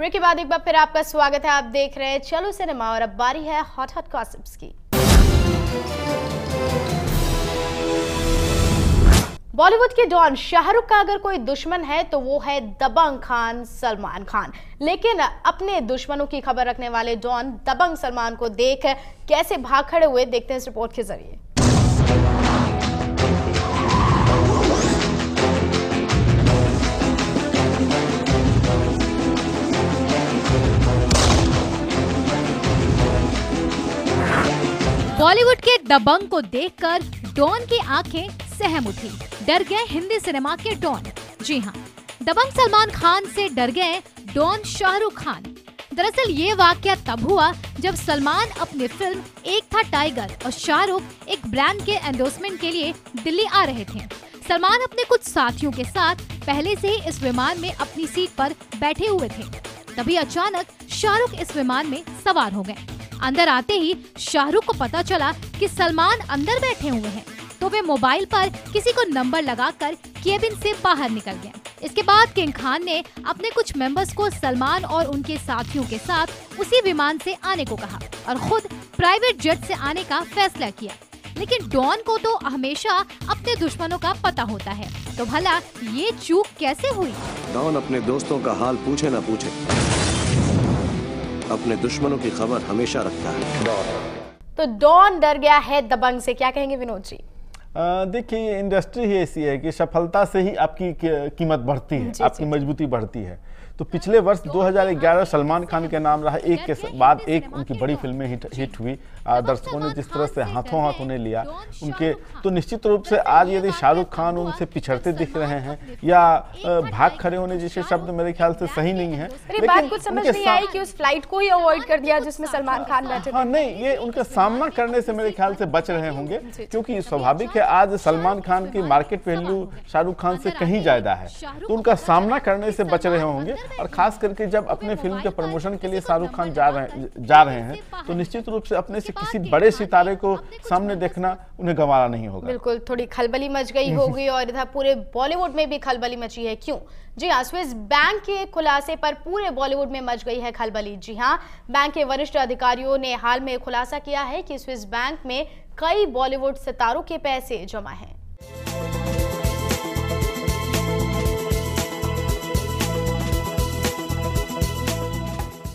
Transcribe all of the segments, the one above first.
Break के बाद एक बार फिर आपका स्वागत है। आप देख रहे हैं चलो सिनेमा और अब बारी है हॉट हॉट गॉसिप्स की। बॉलीवुड के डॉन शाहरुख का अगर कोई दुश्मन है तो वो है दबंग खान सलमान खान। लेकिन अपने दुश्मनों की खबर रखने वाले डॉन दबंग सलमान को देख कैसे भाग खड़े हुए, देखते हैं इस रिपोर्ट के जरिए। बॉलीवुड के दबंग को देखकर डॉन की आंखें सहम उठी। डर गए हिंदी सिनेमा के डॉन। जी हाँ, दबंग सलमान खान से डर गए डॉन शाहरुख खान। दरअसल ये वाकया तब हुआ जब सलमान अपनी फिल्म एक था टाइगर और शाहरुख एक ब्रांड के एंडोर्समेंट के लिए दिल्ली आ रहे थे। सलमान अपने कुछ साथियों के साथ पहले से ही इस विमान में अपनी सीट पर बैठे हुए थे। तभी अचानक शाहरुख इस विमान में सवार हो गए। अंदर आते ही शाहरुख को पता चला कि सलमान अंदर बैठे हुए हैं, तो वे मोबाइल पर किसी को नंबर लगाकर केबिन से बाहर निकल गए। इसके बाद किंग खान ने अपने कुछ मेंबर्स को सलमान और उनके साथियों के साथ उसी विमान से आने को कहा और खुद प्राइवेट जेट से आने का फैसला किया। लेकिन डॉन को तो हमेशा अपने दुश्मनों का पता होता है, तो भला ये चूक कैसे हुई? डॉन अपने दोस्तों का हाल पूछे न पूछे, अपने दुश्मनों की खबर हमेशा रखता है। तो डॉन डर गया है दबंग से, क्या कहेंगे विनोद जी? देखिए, ये इंडस्ट्री ही ऐसी है कि सफलता से ही आपकी कीमत बढ़ती है, आपकी मजबूती बढ़ती है। तो पिछले वर्ष 2011 सलमान खान के नाम रहा, एक के बाद एक उनकी बड़ी फिल्में हिट हुई। दर्शकों ने जिस तरह से हाथों हाथ उन्हें लिया उनके, तो निश्चित रूप से आज यदि शाहरुख खान उनसे पिछड़ते दिख रहे हैं या भाग खड़े होने जैसे शब्द मेरे ख्याल से सही नहीं है। लेकिन कुछ समझ नहीं आई कि उस फ्लाइट को ही अवॉइड कर दिया जिसमें सलमान खान बैठे थे। हाँ नहीं, ये उनका सामना करने से मेरे ख्याल से बच रहे होंगे, क्योंकि स्वाभाविक है आज सलमान खान की मार्केट वैल्यू शाहरुख खान से कहीं ज्यादा है, तो उनका सामना करने से बच रहे होंगे। और खास करके जब अपने फिल्म के प्रमोशन के लिए शाहरुख खान जा रहे हैं तो निश्चित रूप से अपने से किसी बड़े सितारे को सामने देखना उन्हें गंवारा नहीं होगा। बिल्कुल, थोड़ी खलबली मच गई होगी और इधर पूरे बॉलीवुड में भी खलबली मची है। क्यों? जी हाँ, स्विस बैंक के खुलासे पर पूरे बॉलीवुड में मच गई है खलबली। जी हाँ, बैंक के वरिष्ठ अधिकारियों ने हाल में खुलासा किया है कि स्विस बैंक में कई बॉलीवुड सितारों के पैसे जमा हैं।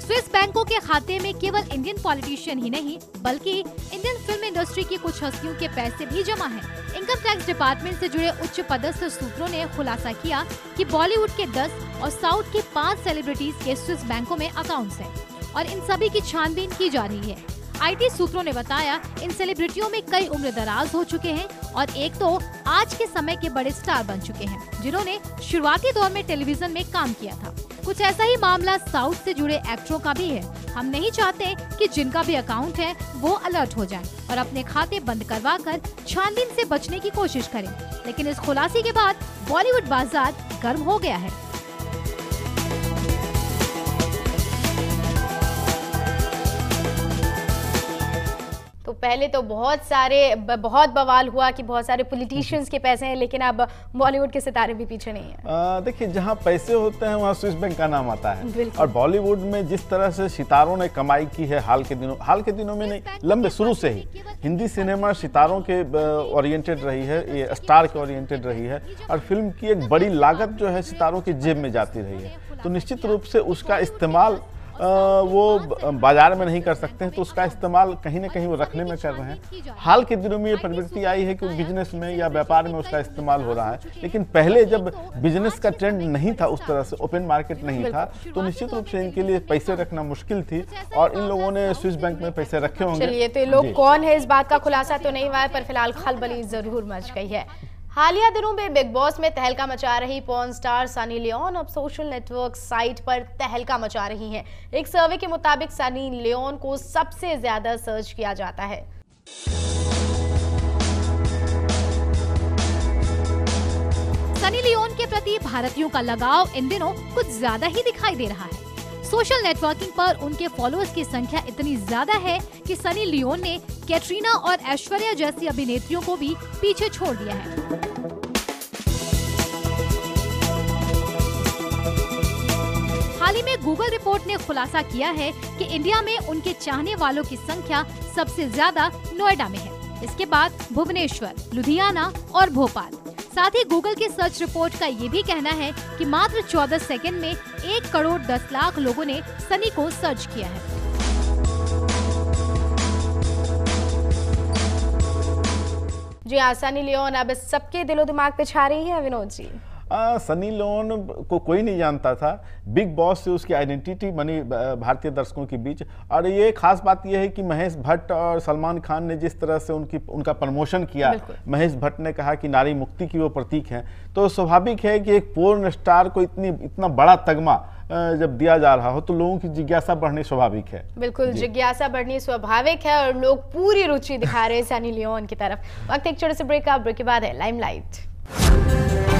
स्विस बैंकों के खाते में केवल इंडियन पॉलिटिशियन ही नहीं बल्कि इंडियन फिल्म इंडस्ट्री की कुछ हस्तियों के पैसे भी जमा हैं। इनकम टैक्स डिपार्टमेंट से जुड़े उच्च पदस्थ सूत्रों ने खुलासा किया कि बॉलीवुड के 10 और साउथ के 5 सेलिब्रिटीज के स्विस बैंकों में अकाउंट्स हैं और इन सभी की छानबीन की जा रही है। आईटी सूत्रों ने बताया इन सेलिब्रिटियों में कई उम्र दराज हो चुके हैं और एक तो आज के समय के बड़े स्टार बन चुके हैं, जिन्होंने शुरुआती दौर में टेलीविजन में काम किया था। कुछ ऐसा ही मामला साउथ से जुड़े एक्टरों का भी है। हम नहीं चाहते कि जिनका भी अकाउंट है वो अलर्ट हो जाएं और अपने खाते बंद करवा कर छानबीन से बचने की कोशिश करें। लेकिन इस खुलासे के बाद बॉलीवुड बाजार गर्म हो गया है। तो पहले तो बहुत बवाल हुआ कि बहुत सारे पॉलिटिशियंस के पैसे हैं, लेकिन अब बॉलीवुड के सितारे भी पीछे नहीं है। देखिए, जहां पैसे होते हैं वहां स्विस बैंक का नाम आता है। और बॉलीवुड में जिस तरह से सितारों ने कमाई की है हाल के दिनों में नहीं, लंबे शुरू से ही हिंदी सिनेमा सितारों के ओरिएंटेड रही है, ये स्टार के ओरिएंटेड रही है और फिल्म की एक बड़ी लागत जो है सितारों की जेब में जाती रही है। तो निश्चित रूप से उसका इस्तेमाल वो बाजार में नहीं कर सकते हैं, तो उसका इस्तेमाल कहीं ना कहीं वो रखने में कर रहे हैं। हाल के दिनों में ये प्रवृत्ति आई है कि बिजनेस में या व्यापार में उसका इस्तेमाल हो रहा है, लेकिन पहले जब बिजनेस का ट्रेंड नहीं था, उस तरह से ओपन मार्केट नहीं था, तो निश्चित रूप से इनके लिए पैसे रखना मुश्किल थी और इन लोगों ने स्विस बैंक में पैसे रखे होंगे। चलिए, तो ये लोग कौन है इस बात का खुलासा तो नहीं हुआ है, पर फिलहाल खलबली जरूर मच गई है। हालिया दिनों में बिग बॉस में तहलका मचा रही पॉर्न स्टार सनी लियोन अब सोशल नेटवर्क साइट पर तहलका मचा रही हैं। एक सर्वे के मुताबिक सनी लियोन को सबसे ज्यादा सर्च किया जाता है। सनी लियोन के प्रति भारतीयों का लगाव इन दिनों कुछ ज्यादा ही दिखाई दे रहा है। सोशल नेटवर्किंग पर उनके फॉलोअर्स की संख्या इतनी ज्यादा है कि सनी लियोन ने कैटरीना और ऐश्वर्या जैसी अभिनेत्रियों को भी पीछे छोड़ दिया है। हाल ही में गूगल रिपोर्ट ने खुलासा किया है कि इंडिया में उनके चाहने वालों की संख्या सबसे ज्यादा नोएडा में है, इसके बाद भुवनेश्वर, लुधियाना और भोपाल। साथ ही गूगल की सर्च रिपोर्ट का ये भी कहना है कि मात्र 14 सेकंड में 1 करोड़ 10 लाख लोगों ने सनी को सर्च किया है। जी हाँ, सनी लियोन अब सबके दिलो दिमाग पे छा रही है विनोद जी। सनी लियोन को कोई नहीं जानता था, बिग बॉस से उसकी आइडेंटिटी बनी भारतीय दर्शकों के बीच। और ये खास बात ये है कि महेश भट्ट और सलमान खान ने जिस तरह से उनका प्रमोशन किया, महेश भट्ट ने कहा कि नारी मुक्ति की वो प्रतीक हैं, तो स्वाभाविक है कि एक पोर्न स्टार को इतना बड़ा तगमा जब दिया जा रहा हो तो लोगों की जिज्ञासा बढ़नी स्वाभाविक है। बिल्कुल, जिज्ञासा बढ़नी स्वाभाविक है और लोग पूरी रुचि दिखा रहे हैं सनी लियोन की तरफ। वक्त एक छोटे से ब्रेक के बाद है लाइमलाइट।